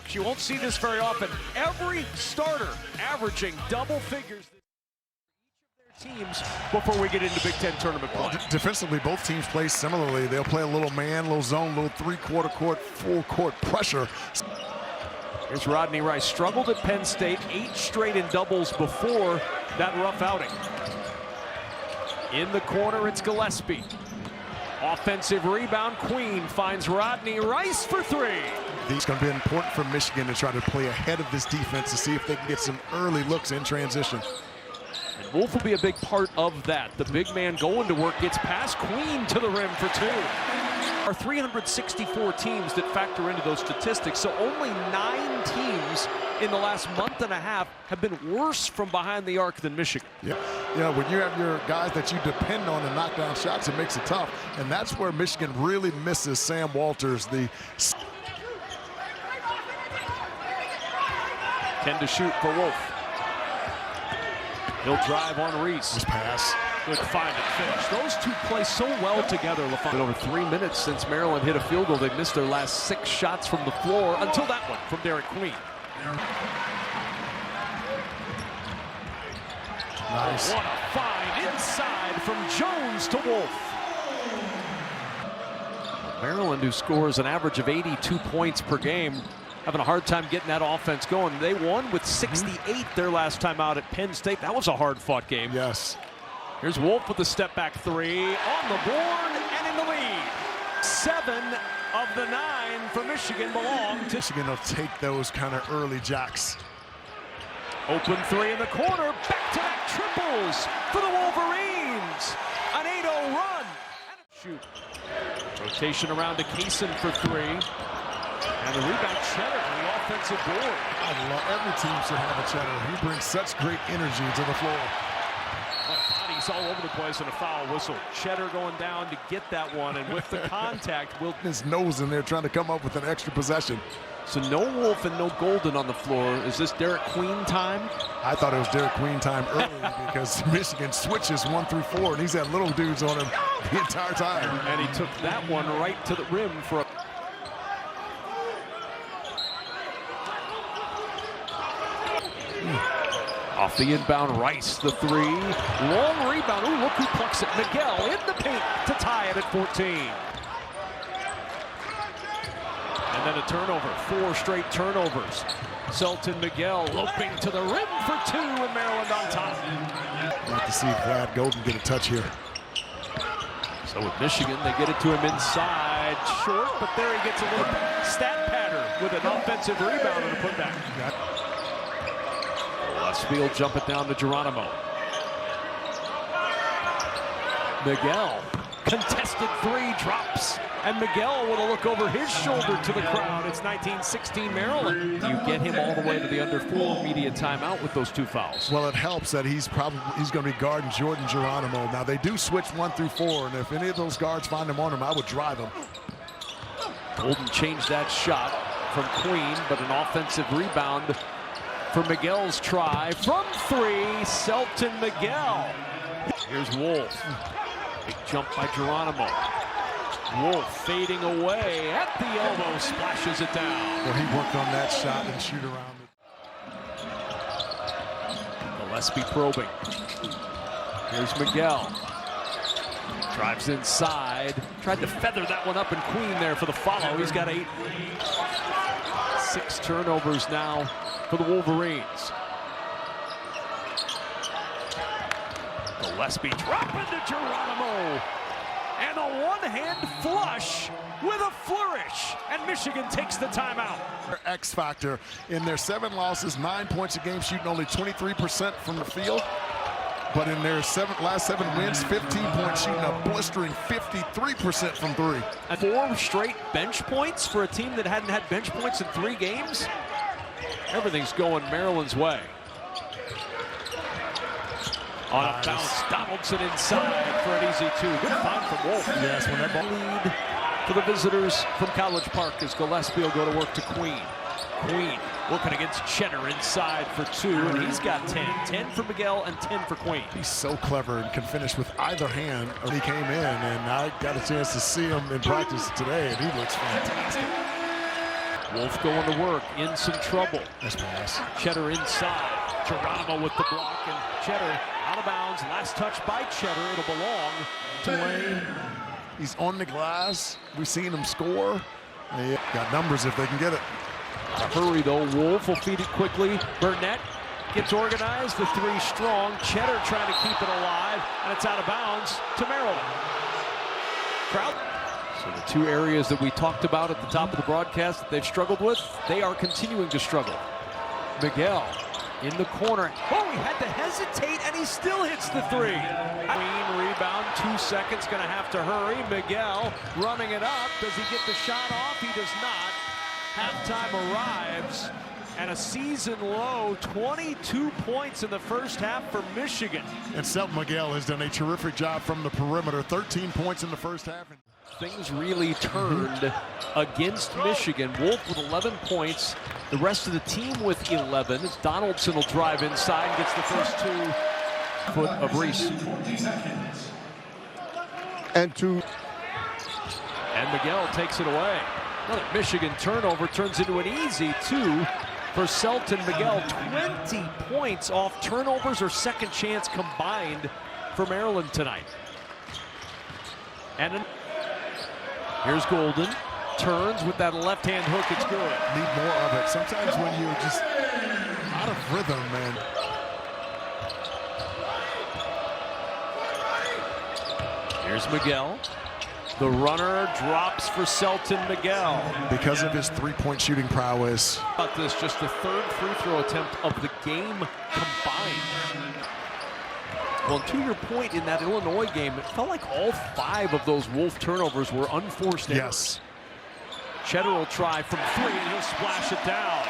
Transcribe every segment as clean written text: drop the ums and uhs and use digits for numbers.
You won't see this very often. Every starter averaging double figures for each of their teams before we get into Big Ten tournament play. Defensively, both teams play similarly. They'll play a little man, little zone, little three-quarter court, full court pressure. Here's Rodney Rice. Struggled at Penn State, 8 straight in doubles before that rough outing. In the corner, it's Gillespie. Offensive rebound, Queen finds Rodney Rice for 3. It's going to be important for Michigan to try to play ahead of this defense to see if they can get some early looks in transition. And Wolf will be a big part of that. The big man going to work, gets past Queen to the rim for 2. There are 364 teams that factor into those statistics, so only 9 teams in the last month and a half have been worse from behind the arc than Michigan. Yeah, when you have your guys that you depend on to knock down shots, it makes it tough. And that's where Michigan really misses Sam Walters. 10 to shoot for Wolf. He'll drive on Reese. Nice pass. Good find and finish. Those two play so well together. Been over 3 minutes since Maryland hit a field goal. They've missed their last 6 shots from the floor until that one from Derek Queen. Nice. What a find inside from Jones to Wolf. Maryland, who scores an average of 82 points per game, having a hard time getting that offense going. They won with 68 their last time out at Penn State. That was a hard-fought game. Yes. Here's Wolf with the step-back 3 on the board and in the lead. 7 of the 9 for Michigan belong to Michigan will take those kind of early jacks. Open 3 in the corner. Back-to-back triples for the Wolverines. An 8-0 run. Shoot. Rotation around to Kaysen for 3. And the rebound, Cheddar on the offensive board. I love every team should have a Cheddar. He brings such great energy to the floor. Bodies all over the place and a foul whistle. Cheddar going down to get that one, and with the contact, will his nose in there trying to come up with an extra possession. So no Wolf and no Golden on the floor. Is this Derek Queen time? I thought it was Derek Queen time early because Michigan switches 1 through 4, and he's had little dudes on him the entire time. And he took that one right to the rim for a off the inbound, Rice, the 3. Long rebound. Ooh, look who plucks it. Miguel in the paint to tie it at 14. And then a turnover. 4 straight turnovers. Selton Miguel loping to the rim for 2, and Maryland on top. I'd like to see Vlad Golden get a touch here. So with Michigan, they get it to him inside. Short, but there he gets a little stat pattern with an offensive rebound and a putback. Gillespie will jump it down to Geronimo. Miguel, contested 3, drops. And Miguel with a look over his shoulder to the crowd. It's 1916 Maryland. You get him all the way to the under 4 media timeout with those 2 fouls. Well, it helps that he's going to be guarding Jordan Geronimo. Now, they do switch 1 through 4, and if any of those guards find him on him, I would drive him. Golden changed that shot from Queen, but an offensive rebound for Miguel's try from 3, Selton Miguel. Here's Wolf. Big jump by Geronimo. Wolf fading away at the elbow, splashes it down. Well, he worked on that shot and shoot around it. Gillespie probing. Here's Miguel. Drives inside. Tried to feather that one up, and Queen there for the follow. He's got 8. 6 turnovers now for the Wolverines. Gillespie dropping to Geronimo. And a one-hand flush with a flourish. And Michigan takes the timeout. Their X factor in their 7 losses, 9 points a game, shooting only 23% from the field. But in their last 7 wins, 15 points, shooting a blistering 53% from 3. 4 straight bench points for a team that hadn't had bench points in 3 games. Everything's going Maryland's way. On a bounce, Donaldson inside for an easy 2. Good find from Wolf. Yes, when that ball lead for the visitors from College Park as Gillespie will go to work to Queen. Queen working against Cheddar inside for 2, and he's got 10. 10 for Miguel and 10 for Queen. He's so clever and can finish with either hand. He came in, and I got a chance to see him in practice today, and he looks fantastic. Wolf going to work, in some trouble. Nice pass. Cheddar inside. Geronimo with the block, and Cheddar out of bounds. Last touch by Cheddar. It'll belong to Lane. He's on the glass. We've seen him score. They got numbers if they can get it. A hurry though. Wolf will feed it quickly. Burnett gets organized. The three strong. Cheddar trying to keep it alive, and it's out of bounds to Maryland. Crowd. So the two areas that we talked about at the top of the broadcast that they've struggled with, they are continuing to struggle. Miguel in the corner. Oh, he had to hesitate, and he still hits the three. Queen rebound, 2 seconds, gonna have to hurry. Miguel running it up. Does he get the shot off? He does not. Halftime arrives, and a season low 22 points in the first half for Michigan. And Selton Miguel has done a terrific job from the perimeter. 13 points in the first half. Things really turned against Michigan. Wolf with 11 points. The rest of the team with 11. As Donaldson will drive inside and gets the first 2 foot of Reese. And Miguel takes it away. Another Michigan turnover turns into an easy 2 for Selton Miguel. 20 points off turnovers or second chance combined for Maryland tonight. And here's Golden. Turns with that left-hand hook. It's good. Need more of it. Sometimes when you're just out of rhythm, man. Here's Miguel. The runner drops for Selton Miguel. Because of his three-point shooting prowess. About this, just the third free throw attempt of the game combined. Well, to your point, in that Illinois game, it felt like all 5 of those Wolf turnovers were unforced errors. Yes. Cheddar will try from 3, and he'll splash it down.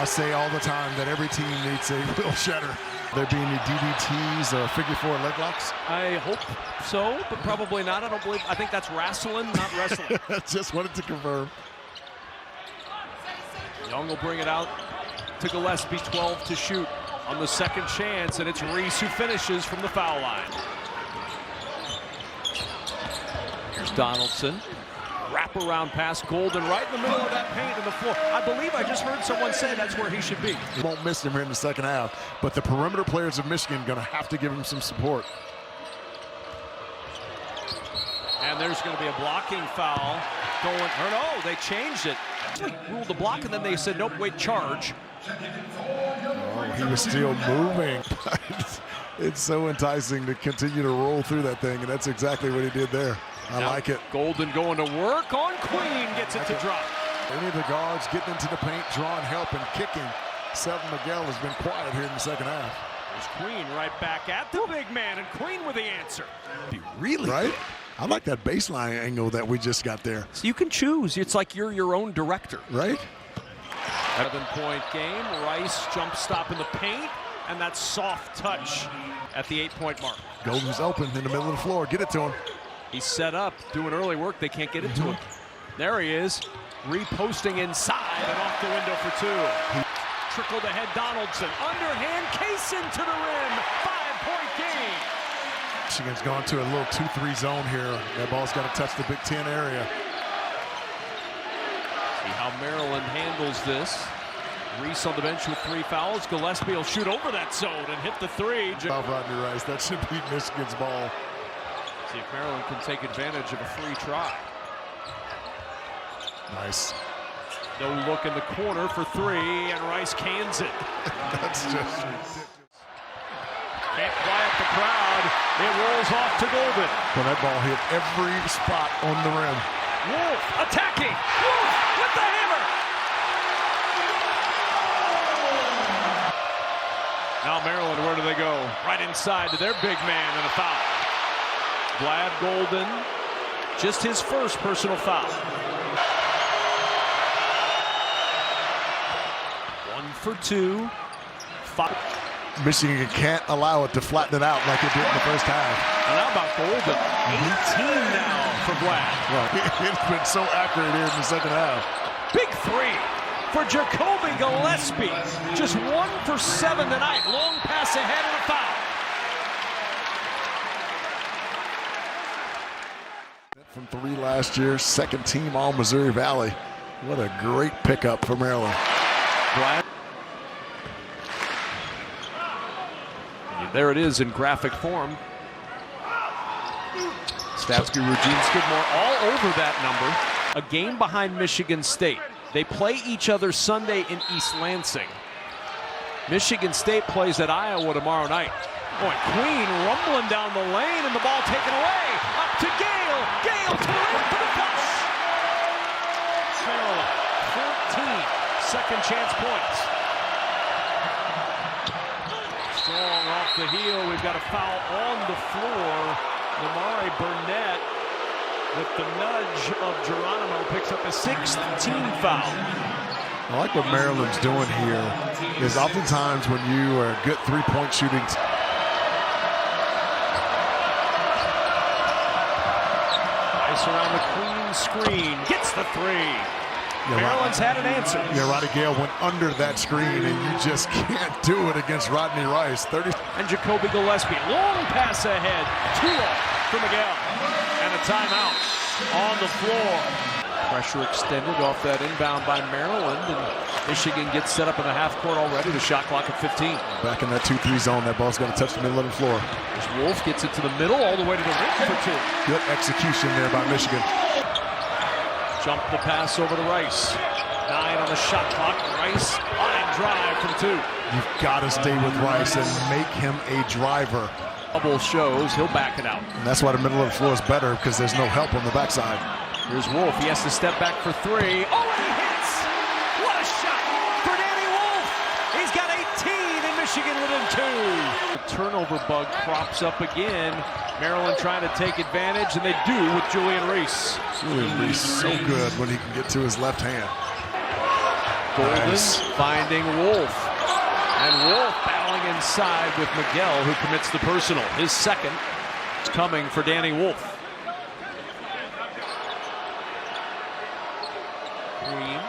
I say all the time that every team needs a Will Cheddar. There being any DDTs or figure 4 leg locks? I hope so, but probably not. I think that's wrestling, not wrestling. Just wanted to confirm. Young will bring it out to Gillespie, 12 to shoot on the second chance, and it's Reese who finishes from the foul line. Here's Donaldson. Wraparound pass, Golden right in the middle of that paint in the floor. I believe I just heard someone say that's where he should be. He won't miss him here in the second half, but the perimeter players of Michigan are going to have to give him some support. And there's going to be a blocking foul going, or no, they changed it. Ruled the block, and then they said, nope, wait, charge. Oh, he was still moving. It's so enticing to continue to roll through that thing, and that's exactly what he did there. I like it. Golden going to work on Queen, gets it to drop. Any of the guards getting into the paint, drawing help, and kicking. Selton Miguel has been quiet here in the second half. There's Queen right back at the big man, and Queen with the answer. Really? Right? I like that baseline angle that we just got there. So you can choose. It's like you're your own director. Right? 7-point game. Rice jump stop in the paint, and that soft touch at the 8-point mark. Golden's open in the middle of the floor. Get it to him. He's set up, doing early work. They can't get it to him. There he is, reposting inside and off the window for 2. Trickled ahead, Donaldson. Underhand, Kaysen to the rim. 5-point game. Michigan's gone to a little 2-3 zone here. That ball's got to touch the Big Ten area. See how Maryland handles this. Reese on the bench with 3 fouls. Gillespie will shoot over that zone and hit the 3. Rodney Rice, that should be Michigan's ball. See if Maryland can take advantage of a free try. Nice. No look in the corner for 3, and Rice cans it. That's just ridiculous. Can't quiet the crowd. It rolls off to Golden. Well, that ball hit every spot on the rim. Wolf attacking. Wolf with the hammer. Now Maryland, where do they go? Right inside to their big man, and a foul. Vlad Golden, just his first personal foul. 1 for 2. 5. Michigan can't allow it to flatten it out like it did in the first half. And how about Golden? 18 now for Vlad. Well, it's been so accurate here in the second half. Big 3 for Jacoby Gillespie. Just 1 for 7 tonight. Long pass ahead and a foul. From 3 last year, second team all Missouri Valley. What a great pickup for Maryland. Bryant. There it is in graphic form. Stats Guru Gene Skidmore all over that number. A game behind Michigan State. They play each other Sunday in East Lansing. Michigan State plays at Iowa tomorrow night. Boy, Queen rumbling down the lane and the ball taken away. Up to Gale. Gale to the rim for the flush. Maryland, 14 second chance points. Strong off the heel. We've got a foul on the floor. Lamari Burnett with the nudge of Geronimo picks up a 6th team foul. I like what Maryland's doing here is oftentimes when you are good three-point shooting. Nice around the Queen screen. Gets the three. Yeah, Maryland's had an answer. Yeah, Rodney Gale went under that screen, and you just can't do it against Rodney Rice. 30. And Jacoby Gillespie, long pass ahead. 2-0 for Miguel. And a timeout on the floor. Pressure extended off that inbound by Maryland, and Michigan gets set up in the half court already. The shot clock at 15. Back in that 2-3 zone, that ball's going to touch the middle of the floor. As Wolf gets it to the middle, all the way to the rim for 2. Good execution there by Michigan. Jump the pass over to Rice. 9 on the shot clock. Rice, line drive from 2. You've got to stay with Rice and make him a driver. Double shows, he'll back it out. And that's why the middle of the floor is better, because there's no help on the backside. Here's Wolf. He has to step back for 3. Oh, and he hits! What a shot for Danny Wolf! He's got 18, and Michigan within 2. The turnover bug crops up again. Maryland trying to take advantage, and they do with Julian Reese. Julian Reese so good when he can get to his left hand. Golden finding Wolf. And Wolf battling inside with Miguel, who commits the personal. His second is coming for Danny Wolf. Green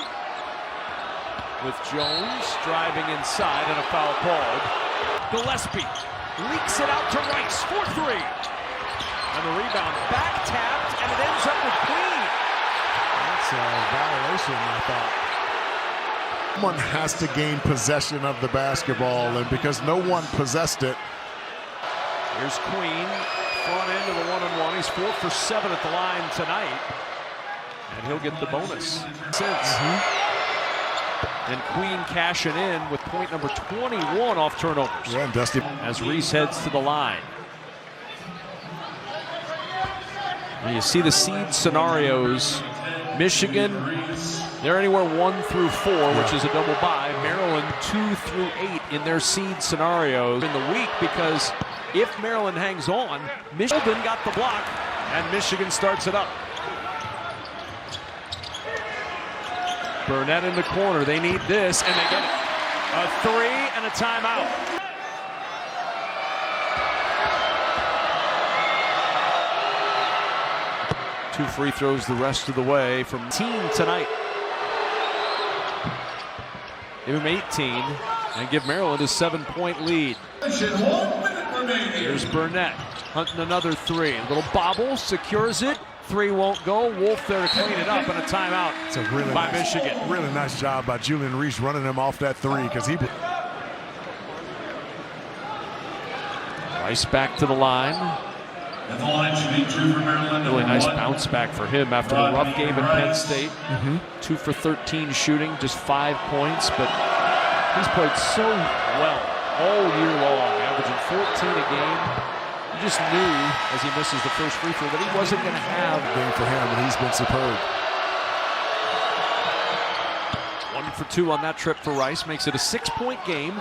with Jones driving inside and a foul called. Gillespie leaks it out to Rice for 3. And the rebound back tapped, and it ends up with Queen. That's a violation, I thought. Someone has to gain possession of the basketball, and because no one possessed it. Here's Queen, front end of the one-on-one. He's 4 for 7 at the line tonight, and he'll get the bonus. And Queen cashing in with point number 21 off turnovers. Yeah, and Dusty. As Reese heads to the line. And you see the seed scenarios. Michigan, they're anywhere 1 through 4, which is a double bye. Maryland 2 through 8 in their seed scenarios in the week, because if Maryland hangs on, Michigan got the block, and Michigan starts it up. Burnett in the corner. They need this, and they get it. A 3 and a timeout. Two free throws the rest of the way from team tonight. Give him 18 and give Maryland a 7-point lead. Here's Burnett hunting another 3. A little bobble, secures it. 3 won't go. Wolf there to clean it up, and a timeout It's a really by nice, Michigan. Really nice job by Julian Reese running him off that 3, because he. Rice back to the line. And the line should be 2 for Maryland. Really nice bounce back for him after the rough game at Penn State. 2 for 13 shooting, just 5 points, but he's played so well all year long, averaging 14 a game. You just knew as he misses the first free throw that he wasn't going to have A game for him, and he's been superb. 1 for 2 on that trip for Rice, makes it a 6-point game.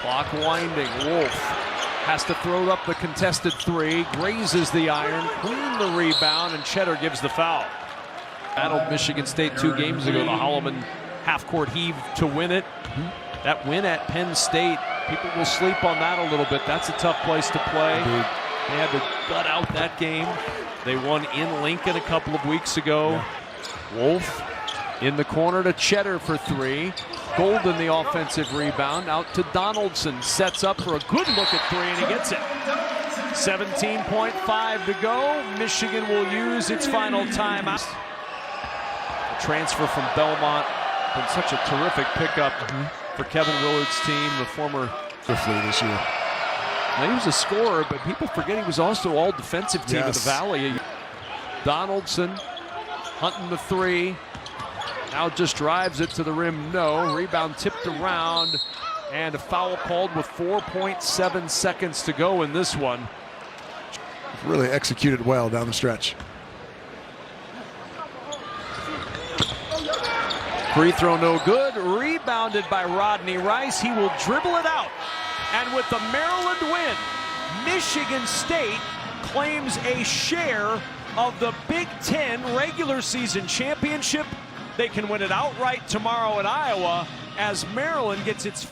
Clock winding. Wolf has to throw up the contested 3, grazes the iron, Queen the rebound, and Cheddar gives the foul. Battled Michigan State 2 games ago. The Holloman half-court heave to win it. That win at Penn State, people will sleep on that a little bit. That's a tough place to play. They had to gut out that game. They won in Lincoln a couple of weeks ago. Wolf in the corner to Cheddar for 3. Golden the offensive rebound, out to Donaldson, sets up for a good look at 3, and he gets it. 17.5 to go. Michigan will use its final timeout. transfer from Belmont. Been such a terrific pickup for Kevin Willard's team, the former this year. Now, he was a scorer, but people forget he was also all defensive team of the Valley. Donaldson hunting the three. Now just drives it to the rim. No. Rebound tipped around. And a foul called with 4.7 seconds to go in this one. Really executed well down the stretch. Free throw no good. Rebounded by Rodney Rice. He will dribble it out. And with the Maryland win, Michigan State claims a share of the Big Ten regular season championship. They can win it outright tomorrow at Iowa as Maryland gets its